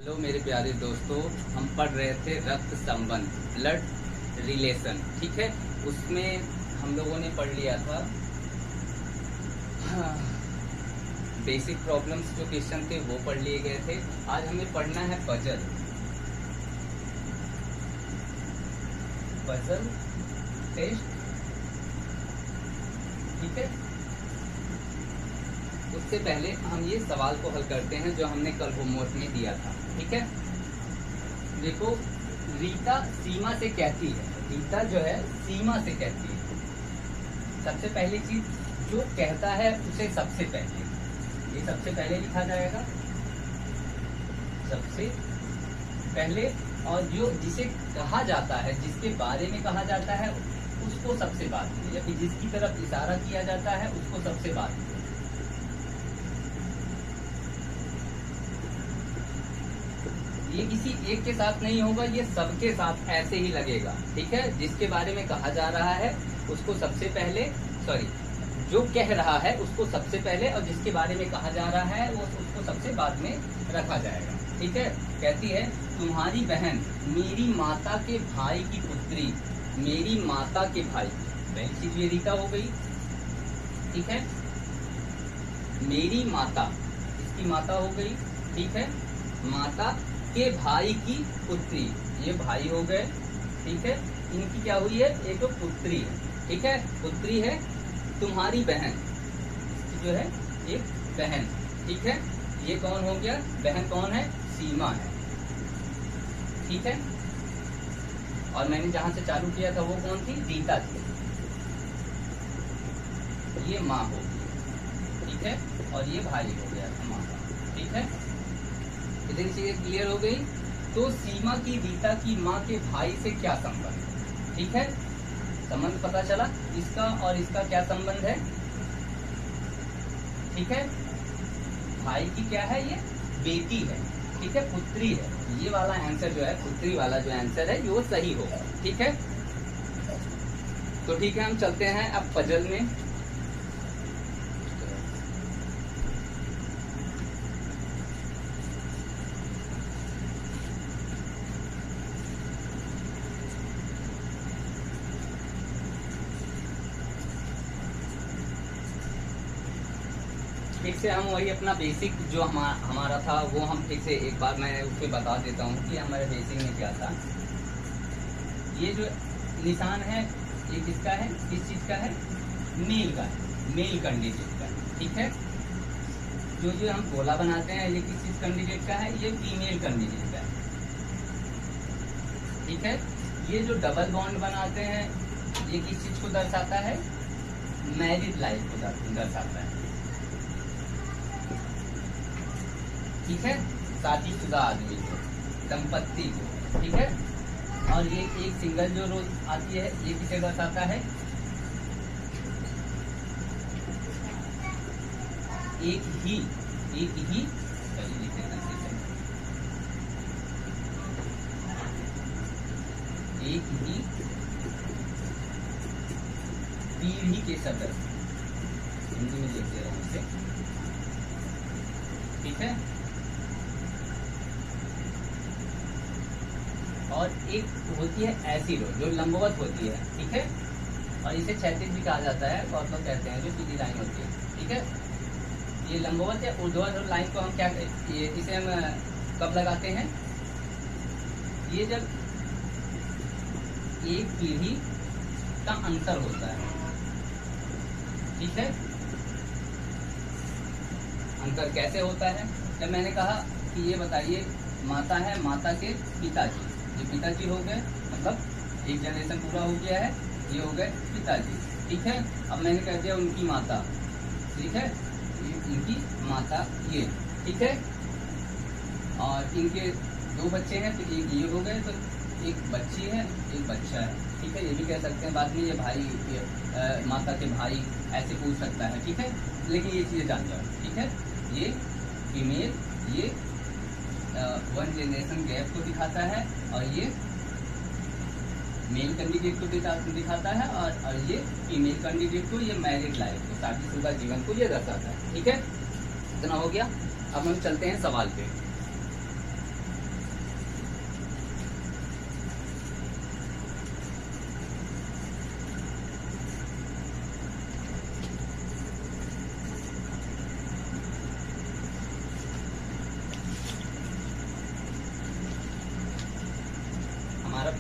Hello मेरे प्यारे दोस्तों, हम पढ़ रहे थे रक्त संबंध, ब्लड रिलेशन। ठीक है, उसमें हम लोगों ने पढ़ लिया था बेसिक प्रॉब्लम्स जो क्वेश्चन थे वो पढ़ लिए गए थे। आज हमें पढ़ना है पजल टेस्ट। ठीक है, उससे पहले हम ये सवाल को हल करते हैं जो हमने कल होमवर्क में दिया था। ठीक है, देखो, रीता सीमा से कहती है, रीता जो है सीमा से कहती है। सबसे पहली चीज जो कहता है उसे सबसे पहले, ये सबसे पहले लिखा जाएगा, सबसे पहले। और जो जिसे कहा जाता है, जिसके बारे में कहा जाता है, उसको सबसे बाद में, या फिर जिसकी तरफ इशारा किया जाता है उसको सबसे बाद में। ये किसी एक के साथ नहीं होगा, ये सबके साथ ऐसे ही लगेगा। ठीक है, जिसके बारे में कहा जा रहा है उसको सबसे पहले, जो कह रहा है उसको सबसे पहले, और जिसके बारे में कहा जा रहा है वो उसको सबसे बाद में रखा जाएगा। ठीक है, कहती है तुम्हारी बहन मेरी माता के भाई की पुत्री, मेरी माता के भाई, पहली चीज ये रीता हो गई। ठीक है, मेरी माता, इसकी माता हो गई। ठीक है, माता के भाई की पुत्री, ये भाई हो गए। ठीक है, इनकी क्या हुई है, एक तो पुत्री है। ठीक है, पुत्री है। तुम्हारी बहन, इसकी जो है एक बहन। ठीक है, ये कौन हो गया, बहन कौन है, सीमा है। ठीक है, और मैंने जहां से चालू किया था वो कौन थी, रीता थी। ये माँ हो गई। ठीक है, और ये भाई हो गया था माँ का। ठीक है, इतनी चीजें क्लियर हो गई। तो सीमा की रीता की माँ के भाई से क्या संबंध। ठीक है, संबंध पता चला, इसका और इसका क्या संबंध है। ठीक है, भाई की क्या है, ये बेटी है। ठीक है, पुत्री है। ये वाला आंसर जो है, पुत्री वाला जो आंसर है, वो सही होगा। ठीक है, तो ठीक है, हम चलते हैं अब पजल में। ठीक से हम वही अपना बेसिक जो हमारा था वो हम ठीक से एक बार मैं उस पर बता देता हूँ कि हमारे बेसिक में क्या था। ये जो निशान है ये किसका है, किस चीज का है, मेल का है, मेल कैंडिडेट का है। ठीक है, जो जो हम गोला बनाते हैं ये किस चीज कैंडिडेट का है, ये फीमेल कैंडिडेट का है। ठीक है, ये जो डबल बॉन्ड बनाते हैं ये किस चीज को दर्शाता है, मैरिड लाइफ को दर्शाता है। ठीक है, शादीशुदा आदमी को, दंपत्ति को। ठीक है, और ये एक सिंगल जो रोज आती है ये किसे दर्शाता है, एक ही पीढ़ी के सदस्य, हिंदी में लिख दे रहा हूं इसे। ठीक है, और एक होती है ऐसी रो जो लंबवत होती है। ठीक है, और इसे क्षैतिज भी कहा जाता है, बहुत लोग कहते हैं, जो सीधी लाइन होती है। ठीक है, ये लंबवत या ऊर्ध्वाधर लाइन को हम क्या कहते हैं, इसे हम कब लगाते हैं, ये जब एक पीढ़ी का अंतर होता है। ठीक है, अंतर कैसे होता है, जब मैंने कहा कि ये बताइए माता है, माता के पिताजी, ये पिताजी हो गए, मतलब एक जनरेशन पूरा हो गया है, ये हो गए पिताजी। ठीक है, अब मैंने कह दिया उनकी माता। ठीक है, इनकी माता ये। ठीक है, और इनके दो बच्चे हैं, तो एक ये हो गए, तो एक बच्ची है, एक बच्चा है। ठीक है, ये भी कह सकते हैं बाद में ये भाई, माता के भाई, ऐसे पूछ सकता है। ठीक है, लेकिन ये चीजें जान जाओ। ठीक है, ये फीमेल, ये वन जनरेशन गैप को दिखाता है, और ये मेल कैंडिडेट को दिखाता है, और ये फीमेल कैंडिडेट को, ये मैरिड लाइफ को, शादीशुदा जीवन को ये दर्शाता है। ठीक है, इतना हो गया। अब हम चलते हैं सवाल पे।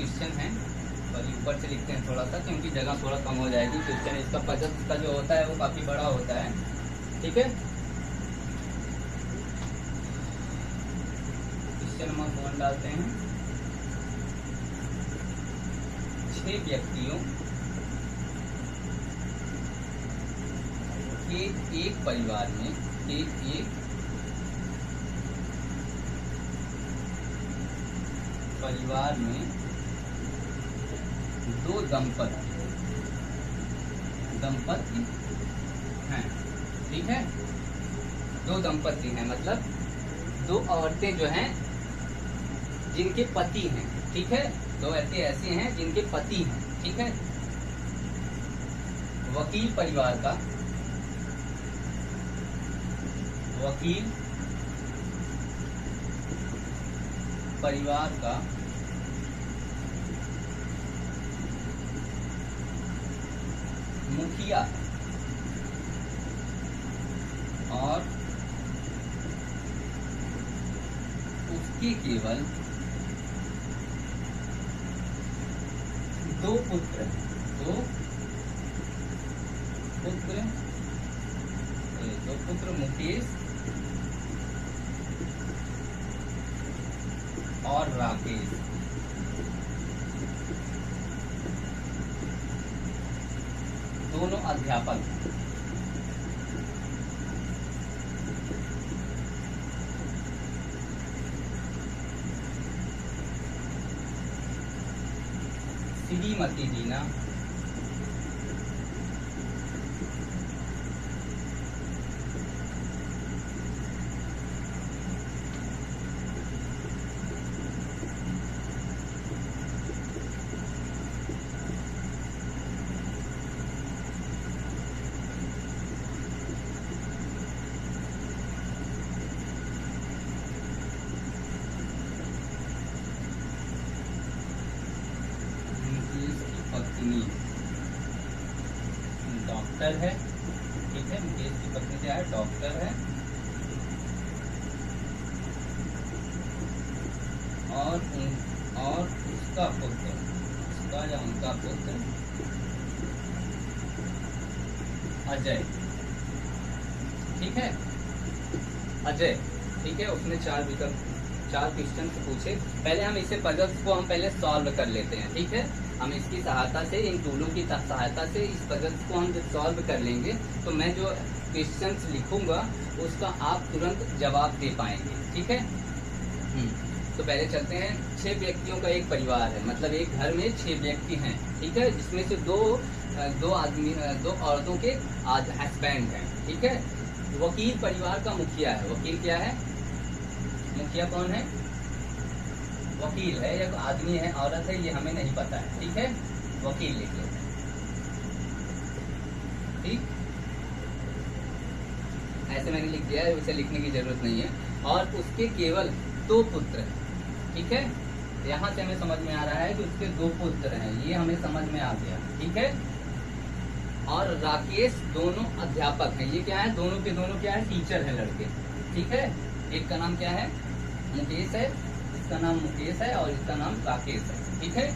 क्वेश्चन है, और ऊपर से लिखते हैं थोड़ा सा क्योंकि जगह थोड़ा कम हो जाएगी। क्वेश्चन इसका पजल का जो होता है वो काफ़ी बड़ा होता है, ठीक है। क्वेश्चन नंबर 1 डालते हैं। 6 व्यक्तियों के एक परिवार में दो दंपति हैं, ठीक है। दो दंपति हैं मतलब दो औरतें जो हैं जिनके पति हैं, ठीक है। दो औरतें ऐसी हैं जिनके पति हैं, ठीक है। वकील परिवार का मुखिया है और उसके केवल 2 पुत्र हैं। 2 पुत्र मुकेश और राकेश। दोनों अध्यापक हैं। श्रीमती दीना पत्नी डॉक्टर है, ठीक है। मुकेश की पत्नी क्या है? डॉक्टर है। और उसका पुत्र, उसका या उनका पुत्र अजय, ठीक है। अजय, ठीक है। उसने 4 क्वेश्चन पूछे। पहले हम इसे पजल्स को हम पहले सॉल्व कर लेते हैं, ठीक है। हम इसकी सहायता से, इन टूलों की सहायता से इस पजल्स को हम जब सॉल्व कर लेंगे तो मैं जो क्वेश्चंस लिखूंगा उसका आप तुरंत जवाब दे पाएंगे, ठीक है। तो पहले चलते हैं। 6 व्यक्तियों का एक परिवार है, मतलब एक घर में 6 व्यक्ति हैं, ठीक है। जिसमें से दो औरतों के हस्बैंड हैं, ठीक है। वकील परिवार का मुखिया है। वकील क्या है? मुखिया कौन है? वकील है या आदमी है, औरत है, ये हमें नहीं पता है, ठीक है। वकील लिख लेते हैं, ठीक। ऐसे मैंने लिख दिया है, उसे लिखने की जरूरत नहीं है। और उसके केवल 2 पुत्र हैं, ठीक है। यहाँ से हमें समझ में आ रहा है कि उसके 2 पुत्र हैं, ये हमें समझ में आ गया, ठीक है। और राकेश दोनों अध्यापक हैं। ये क्या है? दोनों के दोनों क्या है? टीचर है, लड़के, ठीक है। एक का नाम क्या है? मुकेश है, इसका नाम मुकेश है और इसका नाम राकेश है, ठीक है।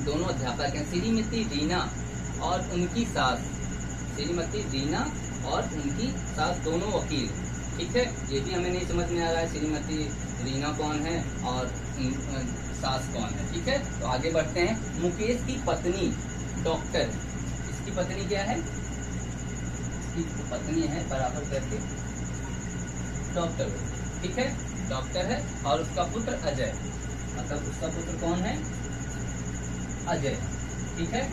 दोनों अध्यापक हैं। श्रीमती रीना और उनकी सास, श्रीमती रीना और उनकी सास दोनों वकील, ठीक है। ये भी हमें नहीं समझ में आ रहा है श्रीमती रीना कौन है और सास कौन है, ठीक है। तो आगे बढ़ते हैं। मुकेश की पत्नी डॉक्टर है। इसकी पत्नी क्या है? इसकी पत्नी है बराबर करके डॉक्टर, ठीक है। डॉक्टर है। और उसका पुत्र अजय, मतलब उसका पुत्र कौन है? अजय, ठीक है।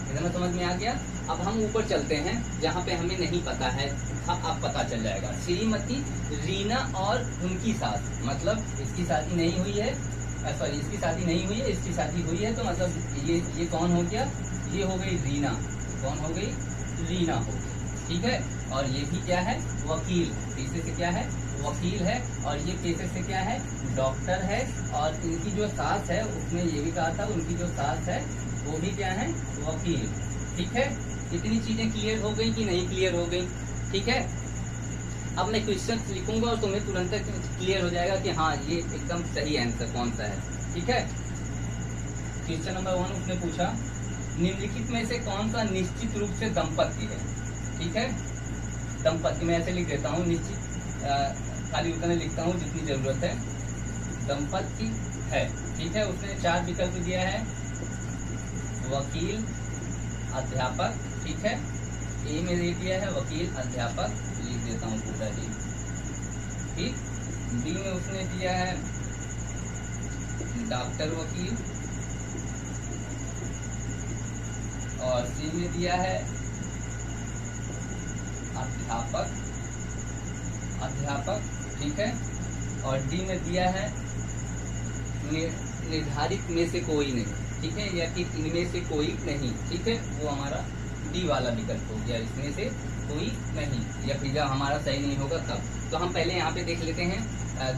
इतना समझ में आ गया। अब हम ऊपर चलते हैं जहाँ पे हमें नहीं पता है, अब पता चल जाएगा। श्रीमती रीना और उनकी सास, मतलब इसकी शादी नहीं हुई है, सॉरी इसकी शादी नहीं हुई है, इसकी शादी हुई है, तो मतलब ये कौन हो गया? ये हो गई रीना। कौन हो गई? रीना हो गई, ठीक है। और ये भी क्या है? वकील। पेशे से क्या है? वकील है। और ये पेशे से क्या है? डॉक्टर है। और इनकी जो सास है, उसने ये भी कहा था उनकी जो सास है वो भी क्या है? वकील, ठीक है। इतनी चीजें क्लियर हो गई कि नहीं क्लियर हो गई? ठीक है। अब मैं क्वेश्चन लिखूंगा और तुम्हें तुरंत क्लियर हो जाएगा कि हाँ ये एकदम सही आंसर कौन सा है, ठीक है। क्वेश्चन नंबर 1 उसने पूछा, निम्नलिखित में से कौन सा निश्चित रूप से दंपत्ति है। ठीक है, दंपत्ति में ऐसे लिख देता हूँ, निश्चित खाली उतने लिखता हूँ जितनी जरूरत है, दंपत्ति है। ठीक है, उसने 4 विकल्प दिया है, वकील, अध्यापक। ठीक है, ए में दे दिया है वकील, अध्यापक, लिख देता हूँ पूरा ही। ठीक, बी में उसने दिया है डॉक्टर, वकील, और सी में दिया है अध्यापक, अध्यापक। ठीक है, और डी में दिया है निर्धारित में से कोई नहीं। ठीक है, या कि इनमें से कोई नहीं। ठीक है, वो हमारा डी वाला विकल्प हो गया, इसमें से कोई नहीं, या फिर जब हमारा सही नहीं होगा तब। तो हम पहले यहाँ पे देख लेते हैं,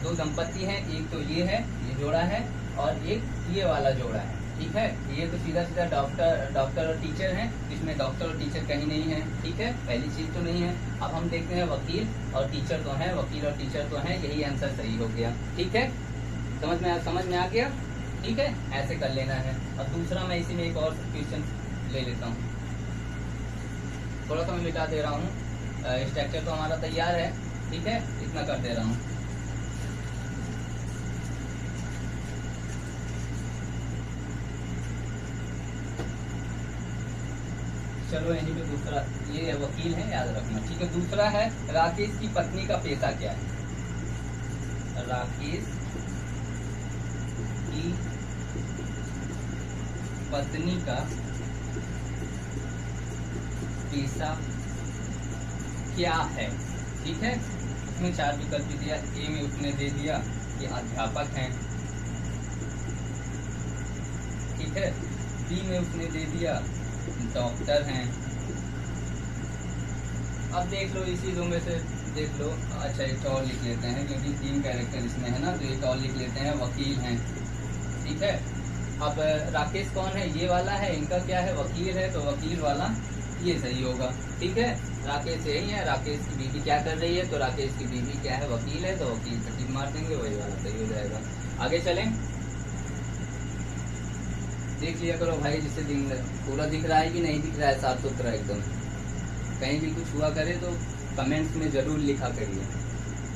2 दंपत्ति हैं, एक तो ये है, ये जोड़ा है, और एक ये वाला जोड़ा है। ठीक है, ये तो सीधा सीधा डॉक्टर और टीचर हैं, इसमें डॉक्टर और टीचर कहीं नहीं है। ठीक है, पहली चीज तो नहीं है। अब हम देखते हैं वकील और टीचर तो है, वकील और टीचर तो है, यही आंसर सही हो गया। ठीक है, समझ में आ गया। ठीक है, ऐसे कर लेना है। और दूसरा मैं इसी में एक और क्वेश्चन ले लेता हूँ, थोड़ा सा मैं मिटा दे रहा हूँ, स्ट्रक्चर तो हमारा तैयार है। ठीक है, इतना कर दे रहा हूँ। चलो यहीं पे दूसरा, ये वकील है, याद रखना। ठीक है, दूसरा है राकेश की पत्नी का पेशा क्या है। राकेश की पत्नी का पेशा क्या है। ठीक है, उसमें 4 विकल्प दिया। ए में उसने दे दिया कि अध्यापक हैं। ठीक है, बी में उसने दे दिया डॉक्टर हैं। अब देख लो, इसी दो में से देख लो। अच्छा, एक और लिख लेते हैं, क्योंकि 3 कैरेक्टर इसमें है ना, तो एक और लिख लेते हैं, वकील हैं। ठीक है, अब राकेश कौन है, ये वाला है, इनका क्या है, वकील है, तो वकील वाला ये सही होगा। ठीक है, राकेश यही है, राकेश की बीवी क्या कर रही है, तो राकेश की बीवी क्या है, वकील है, तो वकील पे टिक मार देंगे, वही वाला सही हो जाएगा। आगे चलें, देख लिया करो भाई, जिससे पूरा दिख रहा है कि नहीं दिख रहा है, साफ सुथरा एकदम। कहीं भी कुछ हुआ करे तो कमेंट्स में जरूर लिखा करिए,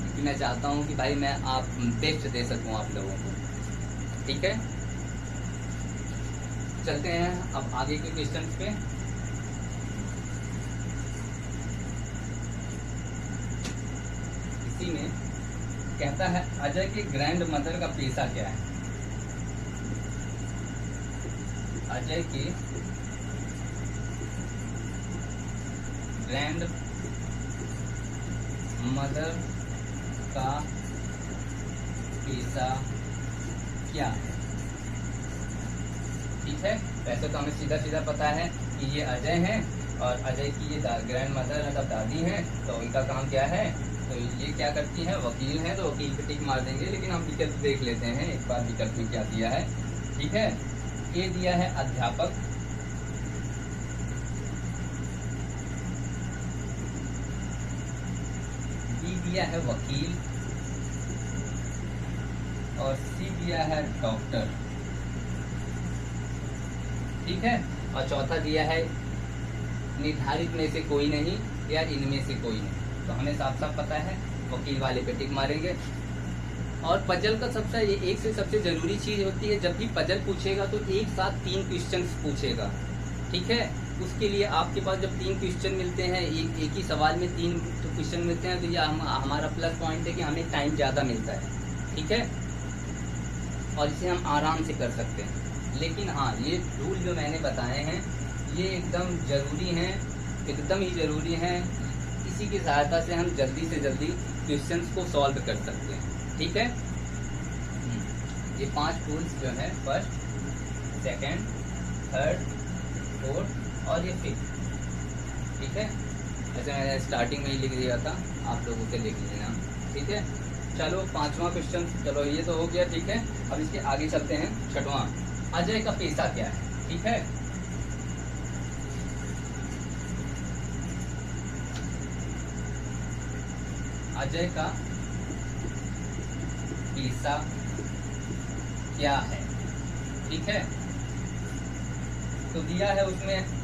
क्योंकि मैं चाहता हूँ कि भाई मैं आप बेस्ट दे सकूँ आप लोगों को। ठीक है, चलते हैं अब आगे के क्वेश्चन पे। इसी में कहता है, अजय की ग्रैंड मदर का पेशा क्या है। अजय की ग्रैंड मदर का पेशा क्या है। ठीक है, वैसे तो हमें सीधा सीधा पता है कि ये अजय हैं, और अजय की ये ग्रैंड मदर मतलब दादी हैं, तो उनका काम क्या है, तो ये क्या करती हैं, वकील हैं, तो वकील पे टिक मार देंगे। लेकिन हम विकल्प देख लेते हैं एक बार, विकल्प में क्या दिया है। ठीक है, ये दिया है अध्यापक, बी दिया है वकील, और सी दिया है डॉक्टर। ठीक है, और चौथा दिया है निर्धारित में से कोई नहीं, या इनमें से कोई नहीं। तो हमें साफ साफ पता है, वकील वाले पे टिक मारेंगे। और पजल का सबसे ये एक से सबसे जरूरी चीज होती है, जब भी पजल पूछेगा तो एक साथ 3 क्वेश्चंस पूछेगा। ठीक है, उसके लिए आपके पास जब 3 क्वेश्चन मिलते हैं, एक ही सवाल में 3 क्वेश्चन मिलते हैं, तो ये हमारा प्लस पॉइंट है कि हमें टाइम ज़्यादा मिलता है। ठीक है, और इसे हम आराम से कर सकते हैं। लेकिन हाँ, ये रूल जो मैंने बताए हैं ये एकदम ज़रूरी हैं, एकदम ही ज़रूरी हैं। इसी की सहायता से हम जल्दी से जल्दी क्वेश्चंस को सॉल्व कर सकते हैं। ठीक है, ये 5 टूल्स जो है, फर्स्ट, सेकंड, थर्ड, फोर्थ और ये फिफ्थ। ठीक है, ऐसे मैंने स्टार्टिंग में ही लिख दिया था, आप लोगों से लिख लेना। ठीक है, चलो 5वां क्वेश्चन, चलो ये तो हो गया। ठीक है, अब इसके आगे चलते हैं। 6वां, अजय का पेशा क्या है। ठीक है, अजय का पेशा क्या है। ठीक है, तो दिया है उसमें